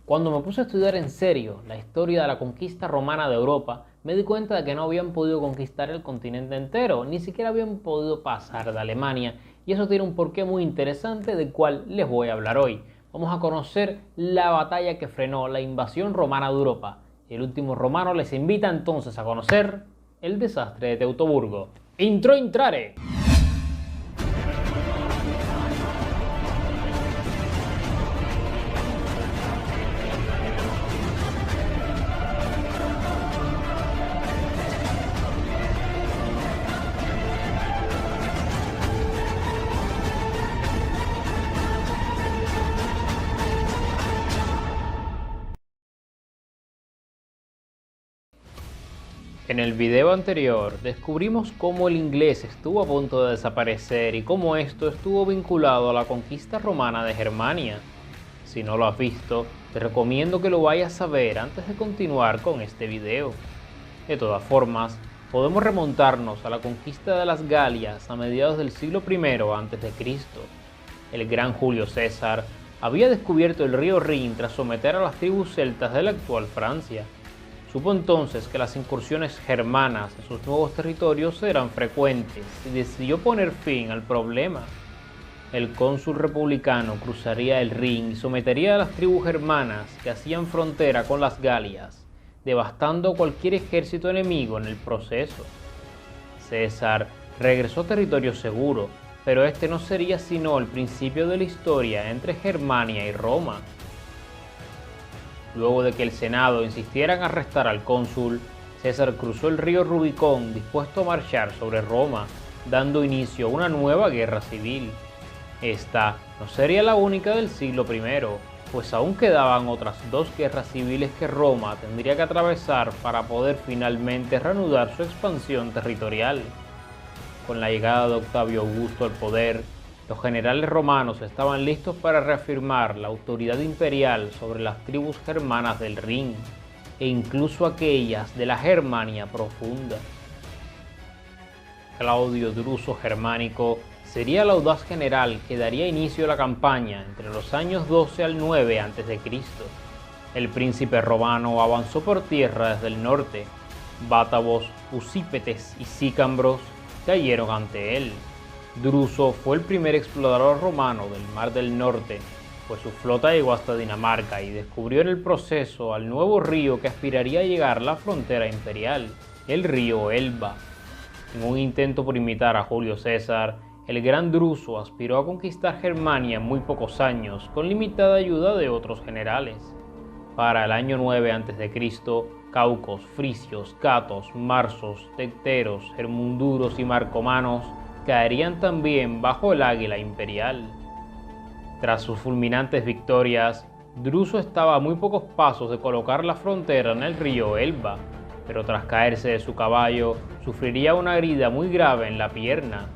Cuando me puse a estudiar en serio la historia de la conquista romana de Europa, me di cuenta de que no habían podido conquistar el continente entero, ni siquiera habían podido pasar de Alemania, y eso tiene un porqué muy interesante del cual les voy a hablar hoy. Vamos a conocer la batalla que frenó la invasión romana de Europa. El último romano les invita entonces a conocer el desastre de Teutoburgo. ¡Intro intrare! En el video anterior descubrimos cómo el inglés estuvo a punto de desaparecer y cómo esto estuvo vinculado a la conquista romana de Germania. Si no lo has visto, te recomiendo que lo vayas a ver antes de continuar con este video. De todas formas, podemos remontarnos a la conquista de las Galias a mediados del siglo I a.C. El gran Julio César había descubierto el río Rin tras someter a las tribus celtas de la actual Francia. Supo entonces que las incursiones germanas en sus nuevos territorios eran frecuentes y decidió poner fin al problema. El cónsul republicano cruzaría el Rin y sometería a las tribus germanas que hacían frontera con las Galias, devastando cualquier ejército enemigo en el proceso. César regresó a territorio seguro, pero este no sería sino el principio de la historia entre Germania y Roma. Luego de que el Senado insistiera en arrestar al cónsul, César cruzó el río Rubicón dispuesto a marchar sobre Roma, dando inicio a una nueva guerra civil. Esta no sería la única del siglo I, pues aún quedaban otras dos guerras civiles que Roma tendría que atravesar para poder finalmente reanudar su expansión territorial. Con la llegada de Octavio Augusto al poder, los generales romanos estaban listos para reafirmar la autoridad imperial sobre las tribus germanas del Rin, e incluso aquellas de la Germania profunda. Claudio Druso Germánico sería el audaz general que daría inicio a la campaña entre los años 12 al 9 a.C. El príncipe romano avanzó por tierra desde el norte. Bátavos, Usípetes y Sicambros cayeron ante él. Druso fue el primer explorador romano del Mar del Norte, pues su flota llegó hasta Dinamarca y descubrió en el proceso al nuevo río que aspiraría a llegar a la frontera imperial, el río Elba. En un intento por imitar a Julio César, el gran Druso aspiró a conquistar Germania en muy pocos años, con limitada ayuda de otros generales. Para el año 9 a.C., caucos, frisios, catos, marsos, tecteros, germunduros y marcomanos caerían también bajo el águila imperial. Tras sus fulminantes victorias, Druso estaba a muy pocos pasos de colocar la frontera en el río Elba, pero tras caerse de su caballo, sufriría una herida muy grave en la pierna.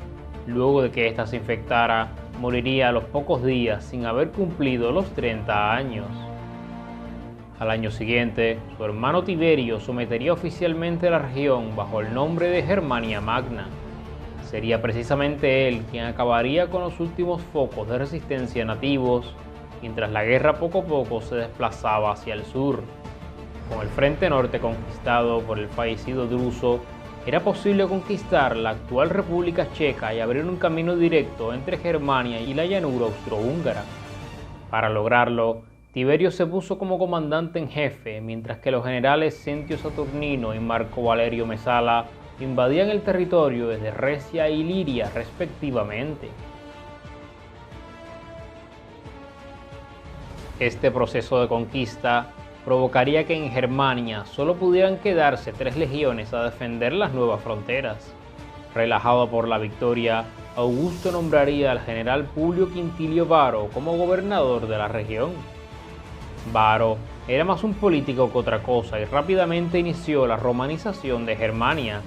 Luego de que ésta se infectara, moriría a los pocos días sin haber cumplido los 30 años. Al año siguiente, su hermano Tiberio sometería oficialmente la región bajo el nombre de Germania Magna. Sería precisamente él quien acabaría con los últimos focos de resistencia nativos, mientras la guerra poco a poco se desplazaba hacia el sur. Con el frente norte conquistado por el fallecido Druso, era posible conquistar la actual República Checa y abrir un camino directo entre Germania y la llanura austrohúngara. Para lograrlo, Tiberio se puso como comandante en jefe, mientras que los generales Centio Saturnino y Marco Valerio Mesala invadían el territorio desde Recia y Liria respectivamente. Este proceso de conquista provocaría que en Germania solo pudieran quedarse 3 legiones a defender las nuevas fronteras. Relajado por la victoria, Augusto nombraría al general Publio Quintilio Varo como gobernador de la región. Varo era más un político que otra cosa y rápidamente inició la romanización de Germania.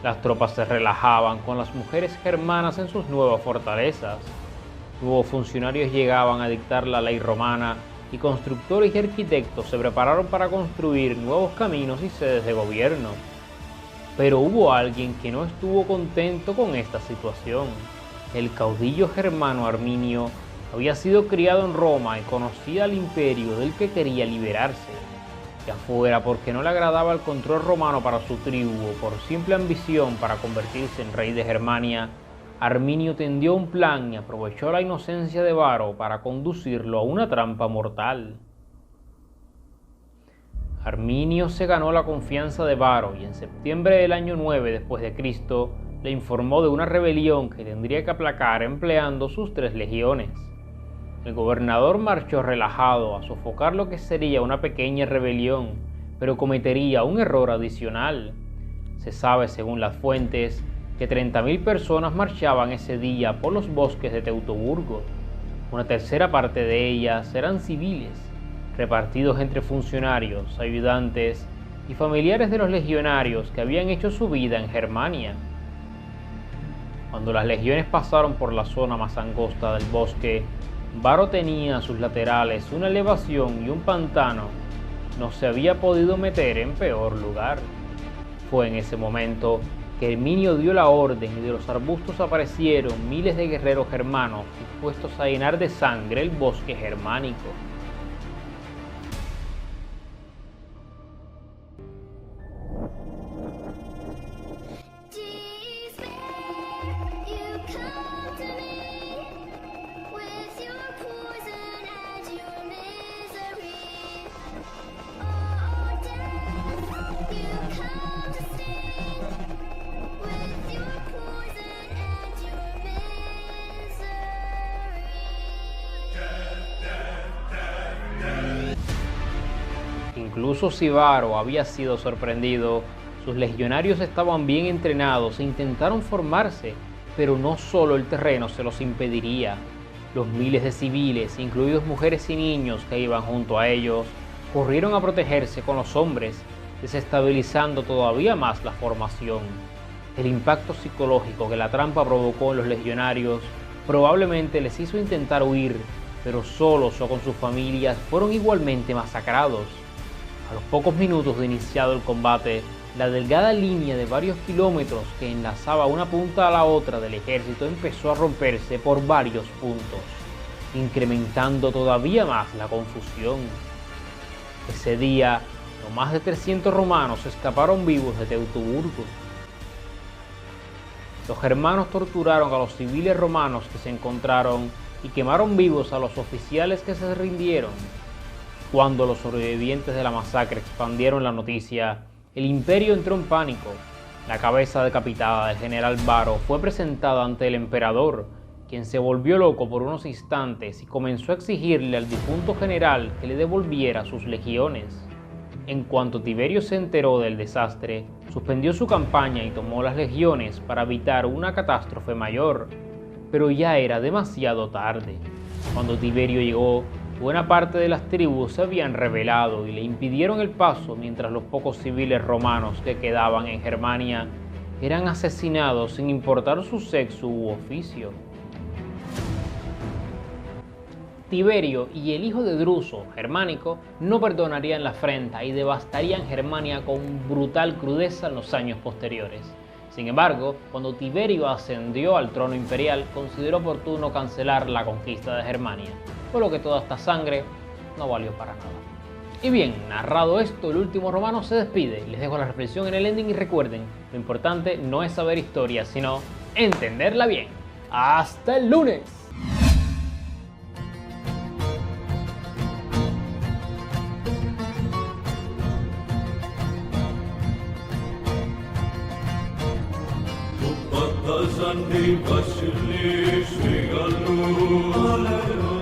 Las tropas se relajaban con las mujeres germanas en sus nuevas fortalezas. Nuevos funcionarios llegaban a dictar la ley romana y constructores y arquitectos se prepararon para construir nuevos caminos y sedes de gobierno. Pero hubo alguien que no estuvo contento con esta situación. El caudillo germano Arminio Había sido criado en Roma y conocía al imperio del que quería liberarse, ya fuera porque no le agradaba el control romano para su tribu o por simple ambición para convertirse en rey de Germania. Arminio tendió un plan y aprovechó la inocencia de Varo para conducirlo a una trampa mortal. Arminio se ganó la confianza de Varo y en septiembre del año 9 después de Cristo le informó de una rebelión que tendría que aplacar empleando sus 3 legiones. El gobernador marchó relajado a sofocar lo que sería una pequeña rebelión, pero cometería un error adicional. Se sabe, según las fuentes, que 30.000 personas marchaban ese día por los bosques de Teutoburgo. Una tercera parte de ellas eran civiles, repartidos entre funcionarios, ayudantes y familiares de los legionarios que habían hecho su vida en Germania. Cuando las legiones pasaron por la zona más angosta del bosque, Varo tenía a sus laterales una elevación y un pantano. No se había podido meter en peor lugar. Fue en ese momento que Herminio dio la orden y de los arbustos aparecieron miles de guerreros germanos dispuestos a llenar de sangre el bosque germánico. Incluso si Varo había sido sorprendido, sus legionarios estaban bien entrenados e intentaron formarse, pero no solo el terreno se los impediría. Los miles de civiles, incluidos mujeres y niños que iban junto a ellos, corrieron a protegerse con los hombres, desestabilizando todavía más la formación. El impacto psicológico que la trampa provocó en los legionarios probablemente les hizo intentar huir, pero solos o con sus familias fueron igualmente masacrados. A los pocos minutos de iniciado el combate, la delgada línea de varios kilómetros que enlazaba una punta a la otra del ejército empezó a romperse por varios puntos, incrementando todavía más la confusión. Ese día, no más de 300 romanos escaparon vivos de Teutoburgo. Los germanos torturaron a los civiles romanos que se encontraron y quemaron vivos a los oficiales que se rindieron. Cuando los sobrevivientes de la masacre expandieron la noticia, el imperio entró en pánico. La cabeza decapitada del general Varo fue presentada ante el emperador, quien se volvió loco por unos instantes y comenzó a exigirle al difunto general que le devolviera sus legiones. En cuanto Tiberio se enteró del desastre, suspendió su campaña y tomó las legiones para evitar una catástrofe mayor, pero ya era demasiado tarde. Cuando Tiberio llegó, buena parte de las tribus se habían rebelado y le impidieron el paso, mientras los pocos civiles romanos que quedaban en Germania eran asesinados sin importar su sexo u oficio. Tiberio y el hijo de Druso, Germánico, no perdonarían la afrenta y devastarían Germania con brutal crudeza en los años posteriores. Sin embargo, cuando Tiberio ascendió al trono imperial, consideró oportuno cancelar la conquista de Germania, por lo que toda esta sangre no valió para nada. Y bien, narrado esto, el último romano se despide. Les dejo la reflexión en el ending y recuerden, lo importante no es saber historia, sino entenderla bien. ¡Hasta el lunes! Kazandı başını şey alır.